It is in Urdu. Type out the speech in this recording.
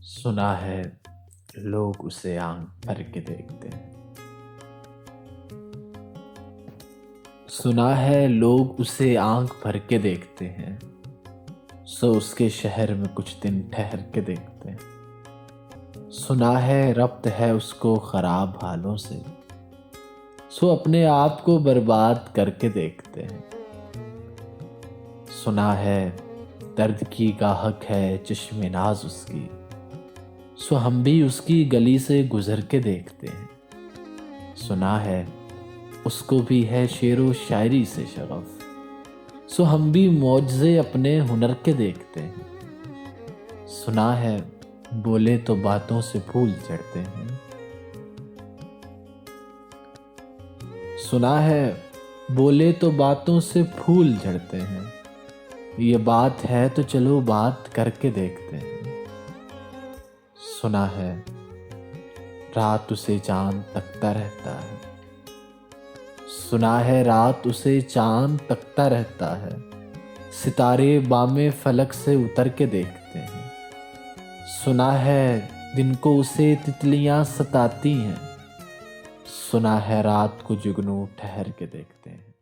سنا ہے لوگ اسے آنکھ بھر کے دیکھتے ہیں۔ سنا ہے لوگ اسے آنکھ بھر کے دیکھتے ہیں، سو اس کے شہر میں کچھ دن ٹھہر کے دیکھتے ہیں۔ سنا ہے ربط ہے اس کو خراب حالوں سے، سو اپنے آپ کو برباد کر کے دیکھتے ہیں۔ سنا ہے درد کی گاہک ہے چشم ناز اس کی، سو ہم بھی اس کی گلی سے گزر کے دیکھتے ہیں۔ سنا ہے اس کو بھی ہے شعر و شاعری سے شغف، سو ہم بھی معجزے اپنے ہنر کے دیکھتے ہیں۔ سنا ہے بولے تو باتوں سے پھول جھڑتے ہیں۔ سنا ہے بولے تو باتوں سے پھول جھڑتے ہیں، یہ بات ہے تو چلو بات کر کے دیکھتے ہیں۔ سنا ہے رات اسے چاند تکتا رہتا ہے، سنا ہے رات اسے چاند تکتا رہتا ہے، ستارے بام فلک سے اتر کے دیکھتے ہیں۔ سنا ہے دن کو اسے تتلیاں ستاتی ہیں، سنا ہے رات کو جگنو ٹھہر کے دیکھتے ہیں۔